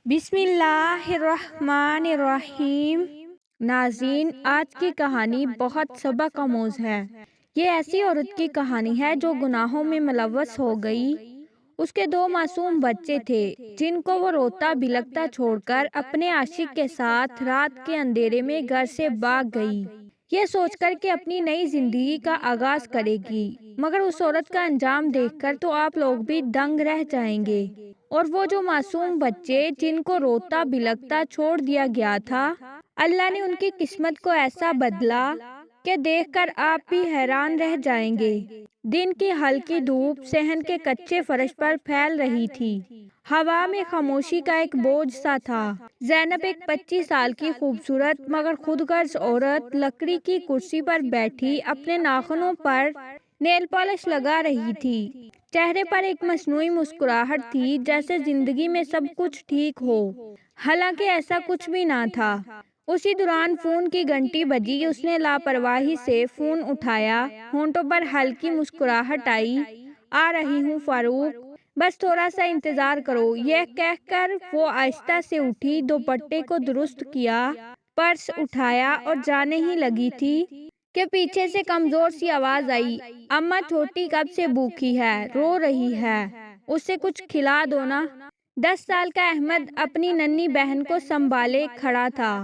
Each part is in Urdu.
بسم اللہ الرحمن الرحیم۔ ناظرین، آج کی کہانی بہت سبق آموز ہے۔ یہ ایسی عورت کی کہانی ہے جو گناہوں میں ملوث ہو گئی۔ اس کے دو معصوم بچے تھے جن کو وہ روتا بلکتا چھوڑ کر اپنے عاشق کے ساتھ رات کے اندھیرے میں گھر سے بھاگ گئی، یہ سوچ کر کہ اپنی نئی زندگی کا آغاز کرے گی۔ مگر اس عورت کا انجام دیکھ کر تو آپ لوگ بھی دنگ رہ جائیں گے۔ اور وہ جو معصوم بچے جن کو روتا بلکتا چھوڑ دیا گیا تھا، اللہ نے ان کی قسمت کو ایسا بدلا کہ دیکھ کر آپ بھی حیران رہ جائیں گے۔ دن کی ہلکی دھوپ صحن کے کچے فرش پر پھیل رہی تھی۔ ہوا میں خاموشی کا ایک بوجھ سا تھا۔ زینب ایک 25 سال کی خوبصورت مگر خود غرض عورت لکڑی کی کرسی پر بیٹھی اپنے ناخنوں پر نیل پالش لگا رہی تھی۔ چہرے پر ایک مصنوعی مسکراہٹ تھی، جیسے زندگی میں سب کچھ ٹھیک ہو، حالانکہ ایسا کچھ بھی نہ تھا۔ اسی دوران فون کی گھنٹی بجی۔ اس نے لاپرواہی سے فون اٹھایا، ہونٹوں پر ہلکی مسکراہٹ آئی۔ آ رہی ہوں فاروق، بس تھوڑا سا انتظار کرو، یہ کہہ کر وہ آہستہ سے اٹھی، دوپٹے کو درست کیا، پرس اٹھایا اور جانے ہی لگی تھی کہ پیچھے سے کمزور سی آواز آئی، اماں چھوٹی کب سے بھوکی ہے، رو رہی ہے، اسے کچھ کھلا دو نا۔ 10 سال کا احمد اپنی ننھی بہن کو سنبھالے کھڑا تھا،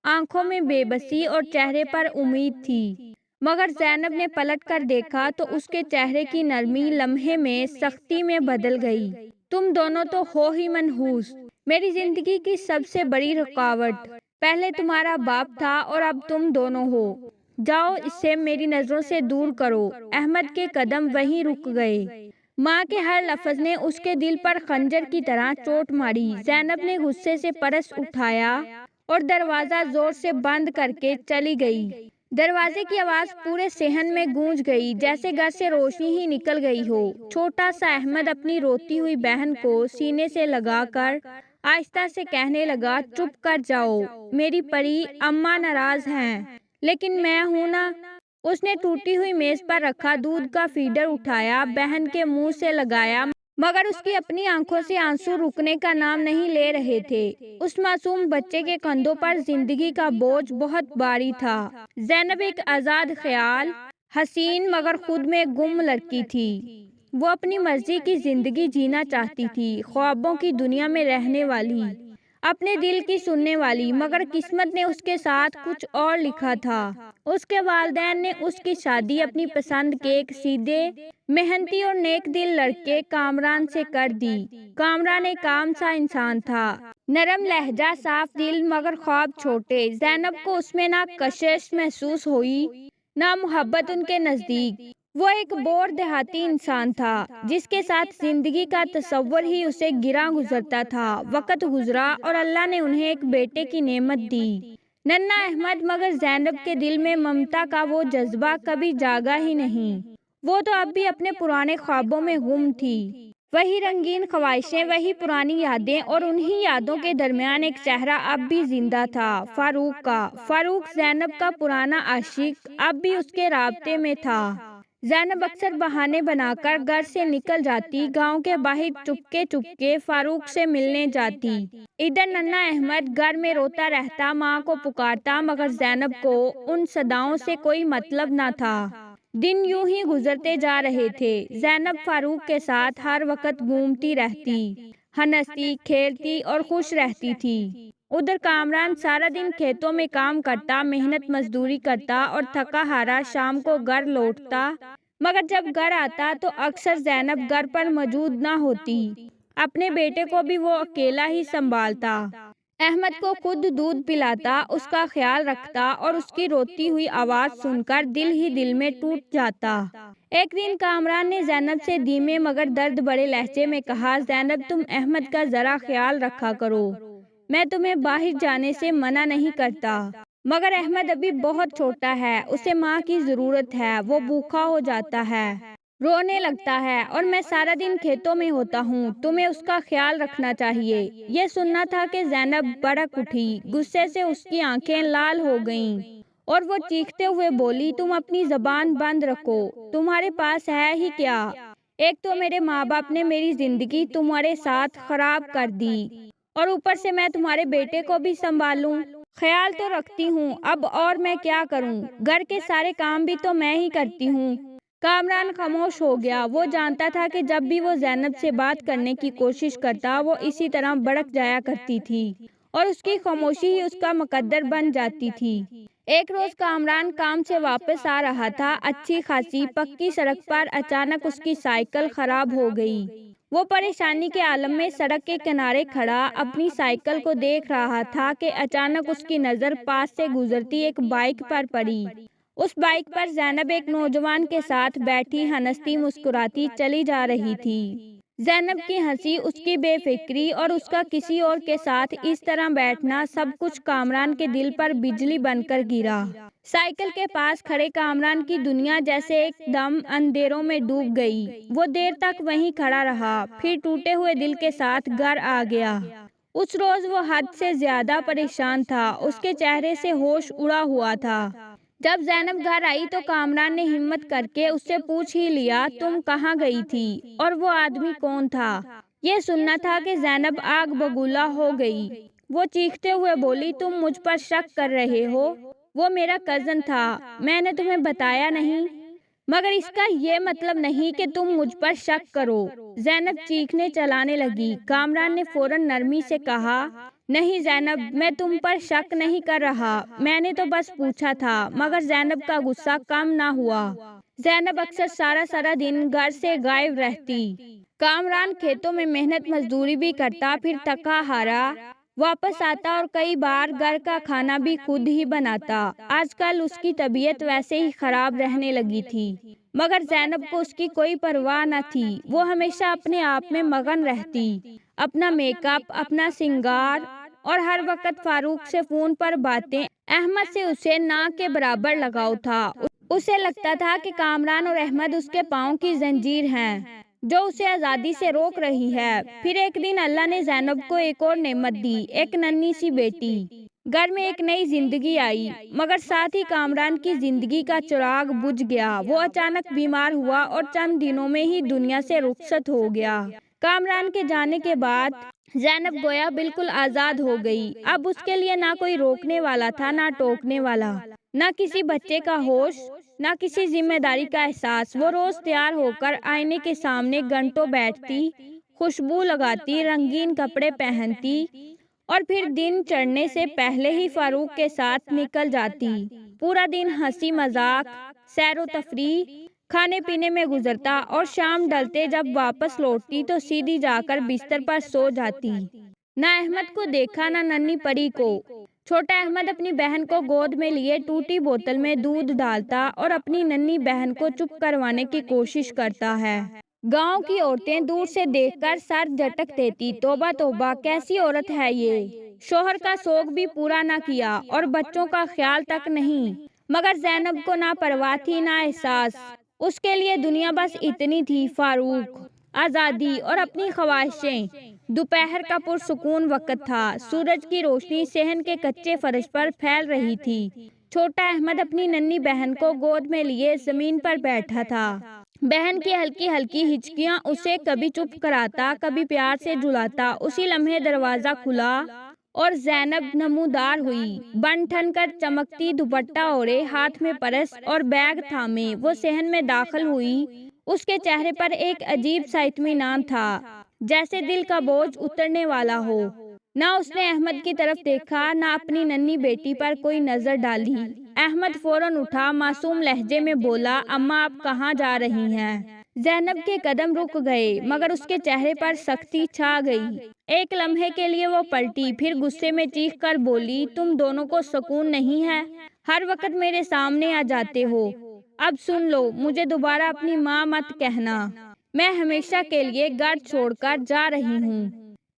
آنکھوں میں بے بسی اور چہرے پر امید تھی۔ مگر زینب نے پلٹ کر دیکھا تو اس کے چہرے کی نرمی لمحے میں سختی میں بدل گئی۔ تم دونوں تو ہو ہی منحوس، میری زندگی کی سب سے بڑی رکاوٹ۔ پہلے تمہارا باپ تھا اور اب تم دونوں ہو، جاؤ اسے میری نظروں سے دور کرو۔ احمد کے قدم وہیں رک گئے۔ ماں کے ہر لفظ نے اس کے دل پر خنجر کی طرح چوٹ ماری۔ زینب نے غصے سے پرس اٹھایا اور دروازہ زور سے بند کر کے چلی گئی۔ دروازے کی آواز پورے صحن میں گونج گئی، جیسے گھر سے روشنی ہی نکل گئی ہو۔ چھوٹا سا احمد اپنی روتی ہوئی بہن کو سینے سے لگا کر آہستہ سے کہنے لگا، چپ کر جاؤ میری پری، اماں ناراض ہیں لیکن میں ہوں نا۔ اس نے ٹوٹی ہوئی میز پر رکھا دودھ کا فیڈر اٹھایا، بہن کے منہ سے لگایا، مگر اس کی اپنی آنکھوں سے آنسو رکنے کا نام نہیں لے رہے تھے۔ اس معصوم بچے کے کندھوں پر زندگی کا بوجھ بہت بھاری تھا۔ زینب ایک آزاد خیال، حسین مگر خود میں گم لڑکی تھی۔ وہ اپنی مرضی کی زندگی جینا چاہتی تھی، خوابوں کی دنیا میں رہنے والی، اپنے دل کی سننے والی۔ مگر قسمت نے اس کے ساتھ کچھ اور لکھا تھا۔ اس کے والدین نے اس کی شادی اپنی پسند کے ایک سیدھے، محنتی اور نیک دل لڑکے کامران سے کر دی۔ کامران ایک عام سا انسان تھا، نرم لہجہ، صاف دل، مگر خواب چھوٹے۔ زینب کو اس میں نہ کشش محسوس ہوئی نہ محبت ان کے نزدیک۔ وہ ایک بور دیہاتی انسان تھا جس کے ساتھ زندگی کا تصور ہی اسے گراں گزرتا تھا۔ وقت گزرا اور اللہ نے انہیں ایک بیٹے کی نعمت دی، ننھا احمد، مگر زینب کے دل میں ممتا کا وہ جذبہ کبھی جاگا ہی نہیں۔ وہ تو اب بھی اپنے پرانے خوابوں میں گم تھی، وہی رنگین خواہشیں، وہی پرانی یادیں، اور انہی یادوں کے درمیان ایک چہرہ اب بھی زندہ تھا، فاروق کا۔ فاروق زینب کا پرانا عاشق اب بھی اس کے رابطے میں تھا۔ زینب اکثر بہانے بنا کر گھر سے نکل جاتی، گاؤں کے باہر چپکے چپکے فاروق سے ملنے جاتی۔ ادھر ننھا احمد گھر میں روتا رہتا، ماں کو پکارتا، مگر زینب کو ان صداؤں سے کوئی مطلب نہ تھا۔ دن یوں ہی گزرتے جا رہے تھے۔ زینب فاروق کے ساتھ ہر وقت گھومتی رہتی، ہنستی، کھیلتی اور خوش رہتی تھی۔ ادھر کامران سارا دن کھیتوں میں کام کرتا، محنت مزدوری کرتا اور تھکا ہارا شام کو گھر لوٹتا، مگر جب گھر آتا تو اکثر زینب گھر پر موجود نہ ہوتی۔ اپنے بیٹے کو بھی وہ اکیلا ہی سنبھالتا، احمد کو خود دودھ پلاتا، اس کا خیال رکھتا، اور اس کی روتی ہوئی آواز سن کر دل ہی دل میں ٹوٹ جاتا۔ ایک دن کامران نے زینب سے دھیمے مگر درد بھرے لہجے میں کہا، زینب تم احمد کا ذرا خیال رکھا کرو، میں تمہیں باہر جانے سے منع نہیں کرتا، مگر احمد ابھی بہت چھوٹا ہے، اسے ماں کی ضرورت ہے، وہ بھوکا ہو جاتا ہے، رونے لگتا ہے، اور میں سارا دن کھیتوں میں ہوتا ہوں، تمہیں اس کا خیال رکھنا چاہیے۔ یہ سننا تھا کہ زینب بھڑک اٹھی، غصے سے اس کی آنکھیں لال ہو گئیں اور وہ چیختے ہوئے بولی، تم اپنی زبان بند رکھو، تمہارے پاس ہے ہی کیا؟ ایک تو میرے ماں باپ نے میری زندگی تمہارے ساتھ خراب کر دی، اور اوپر سے میں تمہارے بیٹے کو بھی سنبھالوں۔ خیال تو رکھتی ہوں اب، اور میں کیا کروں، گھر کے سارے کام بھی تو میں ہی کرتی ہوں۔ کامران خاموش ہو گیا۔ وہ جانتا تھا کہ جب بھی وہ زینب سے بات کرنے کی کوشش کرتا وہ اسی طرح بھڑک جایا کرتی تھی اور اس کی خاموشی ہی اس کا مقدر بن جاتی تھی۔ ایک روز کامران کام سے واپس آ رہا تھا۔ اچھی خاصی پکی سڑک پر اچانک اس کی سائیکل خراب ہو گئی۔ وہ پریشانی کے عالم میں سڑک کے کنارے کھڑا اپنی سائیکل کو دیکھ رہا تھا کہ اچانک اس کی نظر پاس سے گزرتی ایک بائیک پر پڑی۔ اس بائیک پر زینب ایک نوجوان کے ساتھ بیٹھی ہنستی مسکراتی چلی جا رہی تھی۔ زینب کی ہنسی، اس کی بے فکری اور اس کا کسی اور کے ساتھ اس طرح بیٹھنا، سب کچھ کامران کے دل پر بجلی بن کر گرا۔ سائیکل کے پاس کھڑے کامران کی دنیا جیسے ایک دم اندھیروں میں ڈوب گئی۔ وہ دیر تک وہیں کھڑا رہا، پھر ٹوٹے ہوئے دل کے ساتھ گھر آ گیا۔ اس روز وہ حد سے زیادہ پریشان تھا، اس کے چہرے سے ہوش اڑا ہوا تھا۔ جب زینب گھر آئی تو کامران نے ہمت کر کے اس سے پوچھ ہی لیا، تم کہاں گئی تھی اور وہ آدمی کون تھا؟ یہ سننا تھا کہ زینب آگ بگولا ہو گئی۔ وہ چیختے ہوئے بولی، تم مجھ پر شک کر رہے ہو؟ وہ میرا کزن تھا، میں نے تمہیں بتایا نہیں؟ مگر اس کا یہ مطلب نہیں کہ تم مجھ پر شک کرو۔ زینب چیخنے چلانے لگی۔ کامران نے فوراً نرمی سے کہا، نہیں زینب، میں تم پر شک نہیں کر رہا، میں نے تو بس پوچھا تھا۔ مگر زینب کا غصہ کم نہ ہوا۔ زینب اکثر سارا دن گھر سے غائب رہتی۔ کامران کھیتوں میں محنت مزدوری بھی کرتا، پھر تھکا ہارا واپس آتا اور کئی بار گھر کا کھانا بھی خود ہی بناتا۔ آج کل اس کی طبیعت ویسے ہی خراب رہنے لگی تھی، مگر زینب کو اس کی کوئی پرواہ نہ تھی۔ وہ ہمیشہ اپنے آپ میں مگن رہتی، اپنا میک اپ، اپنا سنگار، اور ہر وقت فاروق سے فون پر باتیں۔ احمد سے اسے نہ کے برابر لگاؤ تھا۔ اسے لگتا تھا کہ کامران اور احمد اس کے پاؤں کی زنجیر ہیں جو اسے آزادی سے روک رہی ہے۔ پھر ایک دن اللہ نے زینب کو ایک اور نعمت دی، ایک ننھی سی بیٹی۔ گھر میں ایک نئی زندگی آئی، مگر ساتھ ہی کامران کی زندگی کا چراغ بجھ گیا۔ وہ اچانک بیمار ہوا اور چند دنوں میں ہی دنیا سے رخصت ہو گیا۔ کامران کے جانے کے بعد زینب گویا بالکل آزاد ہو گئی۔ اب اس کے لیے نہ کوئی روکنے والا تھا، نہ ٹوکنے والا، نہ کسی بچے کا ہوش، نہ کسی ذمہ داری کا احساس۔ وہ روز تیار ہو کر آئینے کے سامنے گھنٹوں بیٹھتی، خوشبو لگاتی، رنگین کپڑے پہنتی اور پھر دن چڑھنے سے پہلے ہی فاروق کے ساتھ نکل جاتی۔ پورا دن ہنسی مذاق، سیر و تفریح، کھانے پینے میں گزرتا اور شام ڈھلتے جب واپس لوٹتی تو سیدھی جا کر بستر پر سو جاتی۔ نہ احمد کو دیکھا، نہ ننھی پری کو۔ چھوٹا احمد اپنی بہن کو گود میں لیے ٹوٹی بوتل میں دودھ ڈالتا اور اپنی ننھی بہن کو چپ کروانے کی کوشش کرتا ہے۔ گاؤں کی عورتیں دور سے دیکھ کر سر جھٹک دیتی، توبہ توبہ، کیسی عورت ہے یہ، شوہر کا شوق بھی پورا نہ کیا اور بچوں کا خیال تک نہیں۔ مگر زینب کو نہ پرواہ تھی، نہ احساس۔ اس کے لیے دنیا بس اتنی تھی، فاروق، آزادی اور اپنی خواہشیں۔ دوپہر کا پرسکون وقت تھا، سورج کی روشنی صحن کے کچے فرش پر پھیل رہی تھی۔ چھوٹا احمد اپنی ننھی بہن کو گود میں لیے زمین پر بیٹھا تھا۔ بہن کی ہلکی ہلکی ہچکیاں اسے کبھی چپ کراتا، کبھی پیار سے جھلاتا۔ اسی لمحے دروازہ کھلا اور زینب نمودار ہوئی، بن ٹھن کر چمکتی دوپٹہ اوڑھے، ہاتھ میں پرس اور بیگ تھامے وہ صحن میں داخل ہوئی۔ اس کے چہرے پر ایک عجیب سا اطمینان تھا، جیسے دل کا بوجھ اترنے والا ہو۔ نہ اس نے احمد کی طرف دیکھا، نہ اپنی ننھی بیٹی پر کوئی نظر ڈالی۔ احمد فوراً اٹھا، معصوم لہجے میں بولا، اماں آپ کہاں جا رہی ہیں؟ زینب کے قدم رک گئے، مگر اس کے چہرے پر سختی چھا گئی۔ ایک لمحے کے لیے وہ پلٹی، پھر غصے میں چیخ کر بولی، تم دونوں کو سکون نہیں ہے؟ ہر وقت میرے سامنے آ جاتے ہو۔ اب سن لو، مجھے دوبارہ اپنی ماں مت کہنا۔ میں ہمیشہ کے لیے گھر چھوڑ کر جا رہی ہوں۔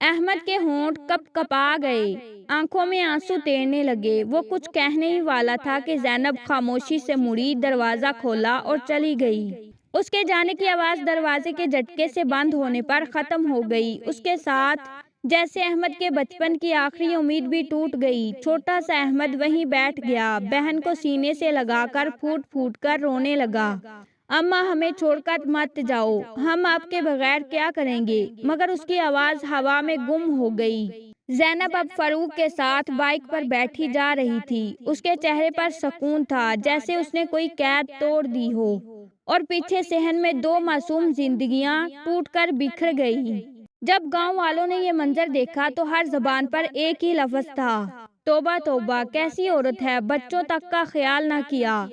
احمد کے ہونٹ کپ کپا گئے، آنکھوں میں آنسو تیرنے لگے۔ وہ کچھ کہنے ہی والا تھا کہ زینب خاموشی سے مڑی، دروازہ کھولا اور چلی گئی۔ اس کے جانے کی آواز دروازے کے جھٹکے سے بند ہونے پر ختم ہو گئی۔ اس کے ساتھ جیسے احمد کے بچپن کی آخری امید بھی ٹوٹ گئی۔ چھوٹا سا احمد وہیں بیٹھ گیا، بہن کو سینے سے لگا کر پھوٹ پھوٹ کر رونے لگا، اماں ہمیں چھوڑ کر مت جاؤ، ہم آپ کے بغیر کیا کریں گے؟ مگر اس کی آواز ہوا میں گم ہو گئی۔ زینب اب فاروق کے ساتھ بائک پر بیٹھی جا رہی تھی۔ اس کے چہرے پر سکون تھا، جیسے اس نے کوئی قید توڑ دی ہو، اور پیچھے صحن میں دو معصوم زندگیاں ٹوٹ کر بکھر گئی۔ جب گاؤں والوں نے یہ منظر دیکھا تو ہر زبان پر ایک ہی لفظ تھا، توبہ توبہ، کیسی عورت ہے، بچوں تک کا خیال نہ کیا۔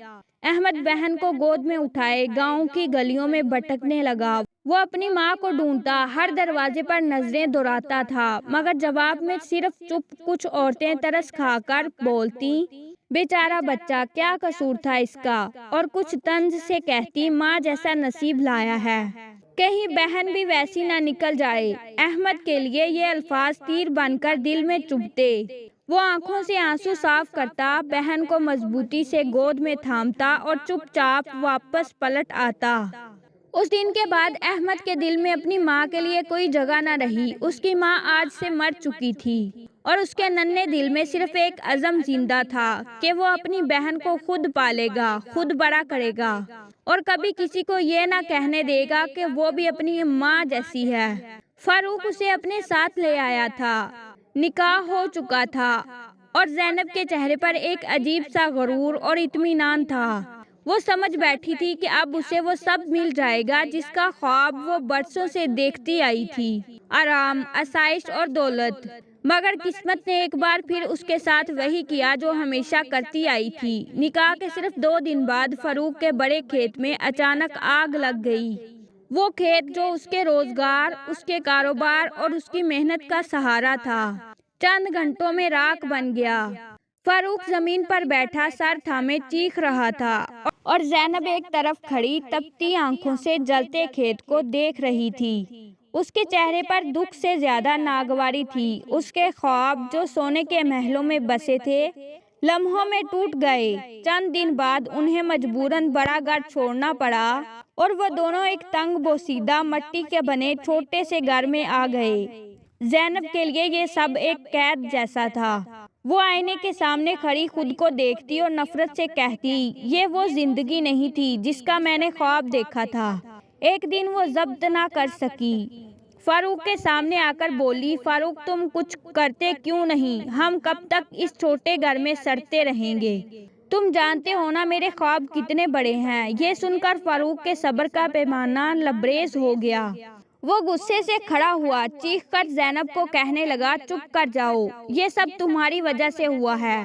احمد بہن کو گود میں اٹھائے گاؤں کی گلیوں میں بھٹکنے لگا۔ وہ اپنی ماں کو ڈھونڈتا، ہر دروازے پر نظریں دوڑاتا تھا، مگر جواب میں صرف چپ۔ کچھ عورتیں ترس کھا کر بولتی، بیچارہ بچہ، کیا قصور تھا اس کا، اور کچھ طنز سے کہتی، ماں جیسا نصیب لایا ہے، کہیں بہن بھی ویسی نہ نکل جائے۔ احمد کے لیے یہ الفاظ تیر بن کر دل میں چبھتے۔ وہ آنکھوں سے آنسو صاف کرتا، بہن کو مضبوطی سے گود میں تھامتا اور چپ چاپ واپس پلٹ آتا۔ اس دن کے بعد احمد کے دل میں اپنی ماں کے لیے کوئی جگہ نہ رہی۔ اس کی ماں آج سے مر چکی تھی، اور اس کے ننھے دل میں صرف ایک عزم زندہ تھا کہ وہ اپنی بہن کو خود پالے گا، خود بڑا کرے گا، اور کبھی کسی کو یہ نہ کہنے دے گا کہ وہ بھی اپنی ماں جیسی ہے۔ فاروق اسے اپنے ساتھ لے آیا تھا، نکاح ہو چکا تھا، اور زینب کے چہرے پر ایک عجیب سا غرور اور اطمینان تھا۔ وہ سمجھ بیٹھی تھی کہ اب اسے وہ سب مل جائے گا جس کا خواب وہ برسوں سے دیکھتی آئی تھی، آرام، آسائش اور دولت۔ مگر قسمت نے ایک بار پھر اس کے ساتھ وہی کیا جو ہمیشہ کرتی آئی تھی۔ نکاح کے صرف 2 دن بعد فاروق کے بڑے کھیت میں اچانک آگ لگ گئی۔ وہ کھیت جو اس کے روزگار، اس کے کاروبار اور اس کی محنت کا سہارا تھا، چند گھنٹوں میں راکھ بن گیا۔ فاروق زمین پر بیٹھا سر تھامے چیخ رہا تھا، اور زینب ایک طرف کھڑی تپتی آنکھوں سے جلتے کھیت کو دیکھ رہی تھی۔ اس کے چہرے پر دکھ سے زیادہ ناگواری تھی۔ اس کے خواب جو سونے کے محلوں میں بسے تھے، لمحوں میں ٹوٹ گئے۔ چند دن بعد انہیں مجبوراً بڑا گھر چھوڑنا پڑا، اور وہ دونوں ایک تنگ بوسیدہ مٹی کے بنے چھوٹے سے گھر میں آ گئے۔ زینب کے لیے یہ سب ایک قید جیسا تھا۔ وہ آئینے کے سامنے کھڑی خود کو دیکھتی اور نفرت سے کہتی، یہ وہ زندگی نہیں تھی جس کا میں نے خواب دیکھا تھا۔ ایک دن وہ ضبط نہ کر سکی۔ فاروق کے سامنے آ کر بولی، فاروق، تم کچھ کرتے کیوں نہیں؟ ہم کب تک اس چھوٹے گھر میں سڑتے رہیں گے؟ تم جانتے ہو نا میرے خواب کتنے بڑے ہیں۔ یہ سن کر فاروق کے صبر کا پیمانہ لبریز ہو گیا۔ وہ غصے سے کھڑا ہوا، چیخ کر زینب کو کہنے لگا، چپ کر جاؤ، یہ سب تمہاری وجہ سے ہوا ہے۔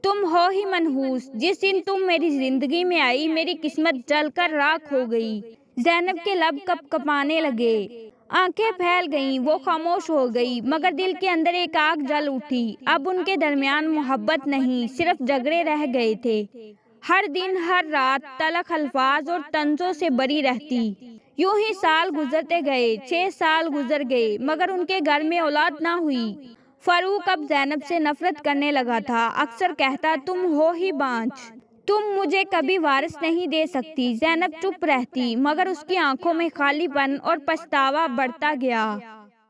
تم ہو ہی منحوس۔ جس دن تم میری زندگی میں آئی، میری قسمت جل کر راکھ ہو گئی۔ زینب کے لب کپ کپانے لگے، آنکھیں پھیل گئیں، وہ خاموش ہو گئی، مگر دل کے اندر ایک آگ جل اٹھی۔ اب ان کے درمیان محبت نہیں، صرف جھگڑے رہ گئے تھے۔ ہر دن، ہر رات تلخ الفاظ اور طنزوں سے بری رہتی۔ یوں ہی سال گزرتے گئے، 6 سال گزر گئے، مگر ان کے گھر میں اولاد نہ ہوئی۔ فاروق اب زینب سے نفرت کرنے لگا تھا۔ اکثر کہتا، تم ہو ہی بانجھ، تم مجھے کبھی وارث نہیں دے سکتی۔ زینب چپ رہتی، مگر اس کی آنکھوں میں خالی پن اور پچھتاوا بڑھتا گیا۔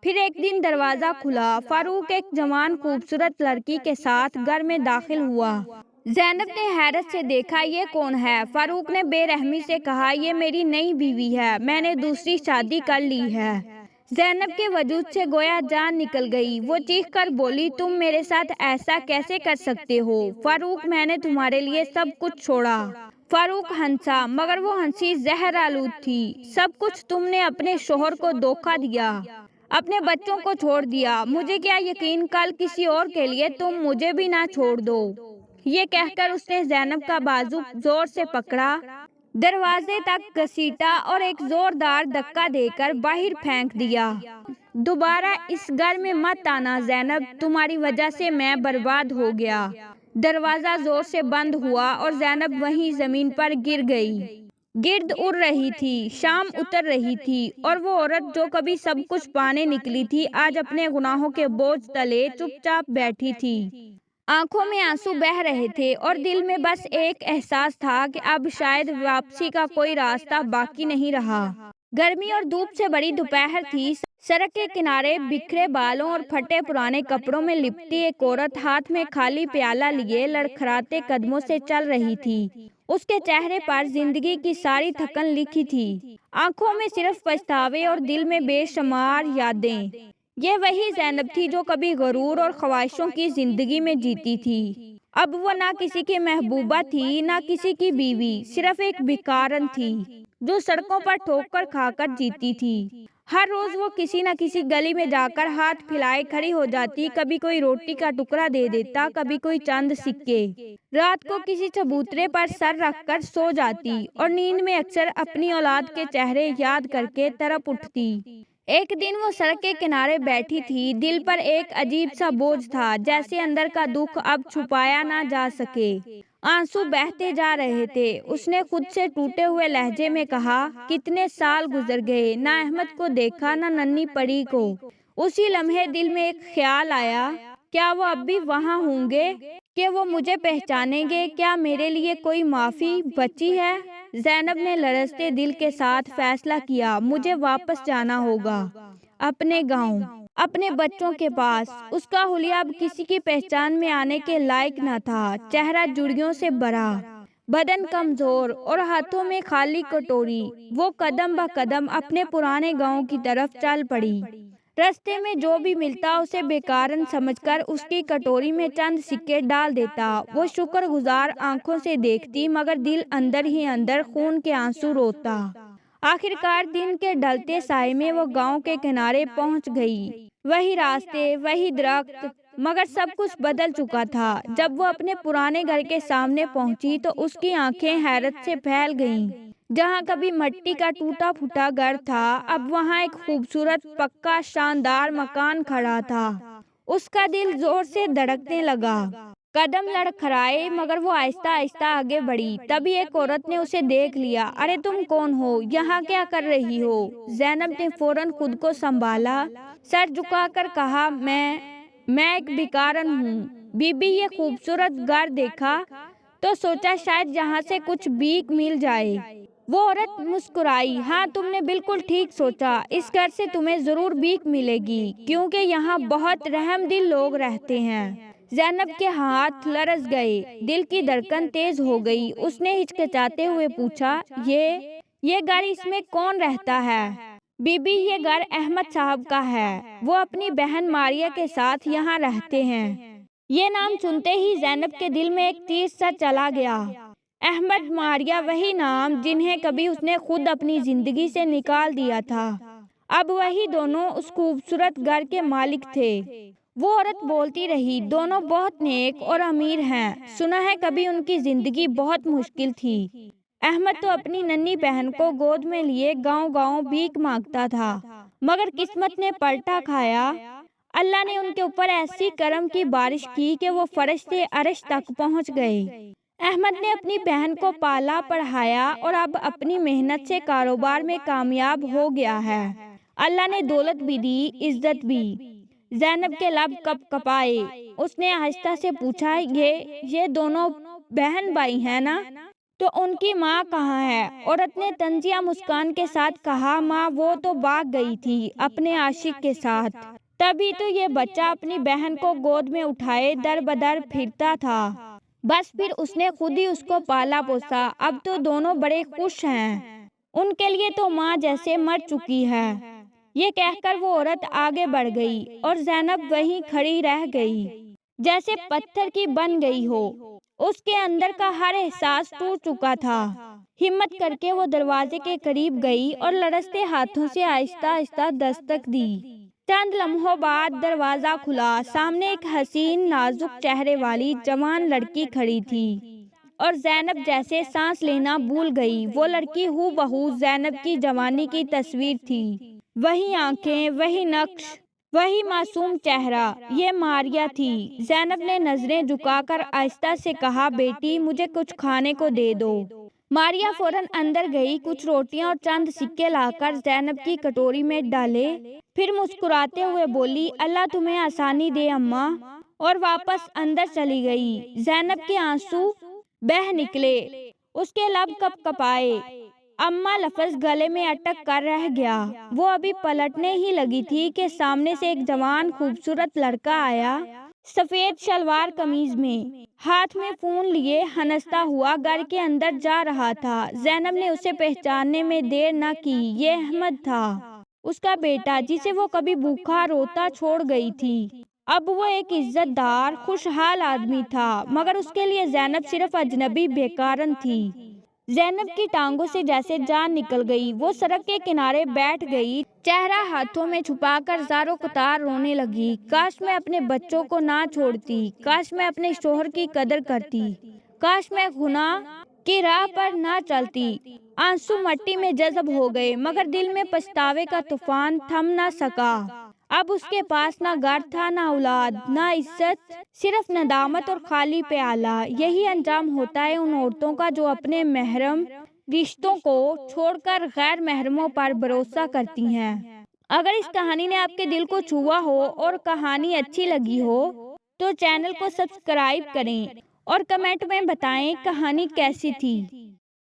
پھر ایک دن دروازہ کھلا۔ فاروق ایک جوان خوبصورت لڑکی کے ساتھ گھر میں داخل ہوا۔ زینب نے حیرت سے دیکھا، یہ کون ہے؟ فاروق نے بے رحمی سے کہا، یہ میری نئی بیوی ہے، میں نے دوسری شادی کر لی ہے۔ زینب کے وجود سے گویا جان نکل گئی۔ وہ چیخ کر بولی، تم میرے ساتھ ایسا کیسے کر سکتے ہو؟ فاروق، میں نے تمہارے لیے سب کچھ چھوڑا۔ فاروق ہنسا، مگر وہ ہنسی زہر آلود تھی۔ سب کچھ؟ تم نے اپنے شوہر کو دھوکہ دیا، اپنے بچوں کو چھوڑ دیا، مجھے کیا یقین کل کسی اور کے لیے تم مجھے بھی نہ چھوڑ دو؟ یہ کہہ کر اس نے زینب کا بازو زور سے پکڑا، دروازے تک گھسیٹا اور ایک زوردار دھکا دے کر باہر پھینک دیا۔ دوبارہ اس گھر میں مت آنا زینب، تمہاری وجہ سے میں برباد ہو گیا۔ دروازہ زور سے بند ہوا اور زینب وہیں زمین پر گر گئی۔ گرد اڑ رہی تھی، شام اتر رہی تھی، اور وہ عورت جو کبھی سب کچھ پانے نکلی تھی، آج اپنے گناہوں کے بوجھ تلے چپ چاپ بیٹھی تھی۔ آنکھوں میں آنسو بہہ رہے تھے، اور دل میں بس ایک احساس تھا کہ اب شاید واپسی کا کوئی راستہ باقی نہیں رہا۔ گرمی اور دھوپ سے بڑی دوپہر تھی۔ سڑک کے کنارے بکھرے بالوں اور پھٹے پرانے کپڑوں میں لپٹی ایک عورت ہاتھ میں خالی پیالہ لیے لڑکھڑاتے قدموں سے چل رہی تھی۔ اس کے چہرے پر زندگی کی ساری تھکن لکھی تھی، آنکھوں میں صرف پچھتاوے اور دل میں بے شمار یادیں۔ یہ وہی زینب تھی جو کبھی غرور اور خواہشوں کی زندگی میں جیتی تھی۔ اب وہ نہ کسی کی محبوبہ تھی نہ کسی کی بیوی، صرف ایک بھکارن تھی جو سڑکوں پر ٹھوکر کھا کر جیتی تھی۔ ہر روز وہ کسی نہ کسی گلی میں جا کر ہاتھ پھیلائے کھڑی ہو جاتی، کبھی کوئی روٹی کا ٹکڑا دے دیتا، کبھی کوئی چند سکے۔ رات کو کسی چبوترے پر سر رکھ کر سو جاتی اور نیند میں اکثر اپنی اولاد کے چہرے یاد کر کے تڑپ اٹھتی۔ ایک دن وہ سڑک کے کنارے بیٹھی تھی، دل پر ایک عجیب سا بوجھ تھا، جیسے اندر کا دکھ اب چھپایا نہ جا سکے۔ آنسو بہتے جا رہے تھے۔ اس نے خود سے ٹوٹے ہوئے لہجے میں کہا، کتنے سال گزر گئے، نہ احمد کو دیکھا نہ ننھی پری کو۔ اسی لمحے دل میں ایک خیال آیا، کیا وہ اب بھی وہاں ہوں گے؟ کہ وہ مجھے پہچانیں گے؟ کیا میرے لیے کوئی معافی بچی ہے؟ زینب نے لرزتے دل کے ساتھ فیصلہ کیا، مجھے واپس جانا ہوگا، اپنے گاؤں، اپنے بچوں کے پاس۔ اس کا حلیہ اب کسی کی پہچان میں آنے کے لائق نہ تھا۔ چہرہ جھریوں سے بھرا، بدن کمزور اور ہاتھوں میں خالی کٹوری، وہ قدم بہ قدم اپنے پرانے گاؤں کی طرف چل پڑی۔ رستے میں جو بھی ملتا اسے بیکارن سمجھ کر اس کی کٹوری میں چند سکے ڈال دیتا۔ وہ شکر گزار آنکھوں سے دیکھتی، مگر دل اندر ہی اندر خون کے آنسو روتا۔ آخرکار دن کے ڈھلتے سائے میں وہ گاؤں کے کنارے پہنچ گئی۔ وہی راستے، وہی درخت، مگر سب کچھ بدل چکا تھا۔ جب وہ اپنے پرانے گھر کے سامنے پہنچی تو اس کی آنکھیں حیرت سے پھیل گئیں۔ جہاں کبھی مٹی کا ٹوٹا پھوٹا گھر تھا، اب وہاں ایک خوبصورت پکا شاندار مکان کھڑا تھا۔ اس کا دل زور سے دھڑکنے لگا۔ قدم لڑکھڑائے، مگر وہ آہستہ آہستہ آگے بڑھی۔ تبھی ایک عورت نے اسے دیکھ لیا۔ ارے تم کون ہو؟ یہاں کیا کر رہی ہو؟ زینب نے فوراً خود کو سنبھالا، سر جھکا کر کہا، میں ایک بھکارن ہوں۔ بی بی یہ خوبصورت گھر دیکھا تو سوچا شاید یہاں سے کچھ بھیک مل جائے۔ وہ عورت مسکرائی، ہاں تم نے بالکل ٹھیک سوچا، اس گھر سے تمہیں ضرور بھیک ملے گی، کیونکہ یہاں بہت رحم دل لوگ رہتے ہیں۔ زینب کے ہاتھ لرز گئے، دل کی دھڑکن تیز ہو گئی۔ اس نے ہچکچاتے ہوئے پوچھا، یہ گھر، اس میں کون رہتا ہے؟ بی بی یہ گھر احمد صاحب کا ہے، وہ اپنی بہن ماریہ کے ساتھ یہاں رہتے ہیں۔ یہ نام سنتے ہی زینب کے دل میں ایک تیر سا چلا گیا۔ احمد، ماریہ، وہی نام جنہیں کبھی اس نے خود اپنی زندگی سے نکال دیا تھا، اب وہی دونوں اس خوبصورت گھر کے مالک تھے۔ وہ عورت بولتی رہی، دونوں بہت نیک اور امیر ہیں، سنا ہے کبھی ان کی زندگی بہت مشکل تھی۔ احمد تو اپنی ننھی بہن کو گود میں لیے گاؤں گاؤں بھیک مانگتا تھا، مگر قسمت نے پلٹا کھایا۔ اللہ نے ان کے اوپر ایسی کرم کی بارش کی کہ وہ فرشتے عرش تک پہنچ گئے۔ احمد نے اپنی بہن کو پالا پڑھایا اور اب اپنی محنت سے کاروبار میں کامیاب ہو گیا ہے۔ اللہ نے دولت بھی دی، عزت بھی۔ زینب کے لب کپ کپائے۔ اس نے آہستہ سے پوچھا، یہ دونوں بہن بھائی ہیں نا؟ تو ان کی ماں کہاں ہے؟ عورت نے طنزیہ مسکان کے ساتھ کہا، ماں وہ تو بھاگ گئی تھی اپنے عاشق کے ساتھ، تبھی تو یہ بچہ اپنی بہن کو گود میں اٹھائے در بدر پھرتا تھا، بس پھر اس نے خود ہی اس کو پالا پوسا، اب تو دونوں بڑے خوش ہیں، ان کے لیے تو ماں جیسے مر چکی ہے۔ یہ کہہ کر وہ عورت آگے بڑھ گئی اور زینب وہیں کھڑی رہ گئی، جیسے پتھر کی بن گئی ہو۔ اس کے اندر کا ہر احساس ٹوٹ چکا تھا۔ ہمت کر کے وہ دروازے کے قریب گئی اور لرزتے ہاتھوں سے آہستہ آہستہ دستک دی۔ چند لمحوں بعد دروازہ کھلا۔ سامنے ایک حسین نازک چہرے والی جوان لڑکی کھڑی تھی اور زینب جیسے سانس لینا بھول گئی۔ وہ لڑکی ہو بہو زینب کی جوانی کی تصویر تھی، وہی آنکھیں، وہی نقش، وہی معصوم چہرہ۔ یہ ماریہ تھی۔ زینب نے نظریں جھکا کر آہستہ سے کہا، بیٹی مجھے کچھ کھانے کو دے دو۔ ماریہ فوراً اندر گئی، کچھ روٹیاں اور چند سکے لا کر زینب کی کٹوری میں ڈالے، پھر مسکراتے ہوئے بولی، اللہ تمہیں آسانی دے اماں، اور واپس اندر چلی گئی۔ زینب کے آنسو بہہ نکلے، اس کے لب کپ کپائے، اماں لفظ گلے میں اٹک کر رہ گیا۔ وہ ابھی پلٹنے ہی لگی تھی کہ سامنے سے ایک جوان خوبصورت لڑکا آیا، سفید شلوار قمیض میں، ہاتھ میں فون لیے ہنستا ہوا گھر کے اندر جا رہا تھا۔ زینب نے اسے پہچاننے میں دیر نہ کی، یہ احمد تھا۔ اس کا بیٹا جسے وہ کبھی بھوکا روتا چھوڑ گئی تھی۔ اب وہ ایک عزت دار خوشحال آدمی تھا، مگر اس کے لیے زینب صرف اجنبی بیکارن تھی۔ زینب کی ٹانگوں سے جیسے جان نکل گئی، وہ سڑک کے کنارے بیٹھ گئی، چہرہ ہاتھوں میں چھپا کر زاروں قطار رونے لگی۔ کاش میں اپنے بچوں کو نہ چھوڑتی، کاش میں اپنے شوہر کی قدر کرتی، کاش میں گناہ کی راہ پر نہ چلتی۔ آنسو مٹی میں جذب ہو گئے، مگر دل میں پچھتاوے کا طوفان تھم نہ سکا۔ اب اس کے پاس نہ گھر تھا، نہ اولاد، نہ عزت، صرف ندامت اور خالی پیالہ۔ یہی انجام ہوتا ہے ان عورتوں کا جو اپنے محرم رشتوں کو چھوڑ کر غیر محرموں پر بھروسہ کرتی ہیں۔ اگر اس کہانی نے آپ کے دل کو چھوا ہو اور کہانی اچھی لگی ہو تو چینل کو سبسکرائب کریں اور کمنٹ میں بتائیں کہانی کیسی تھی۔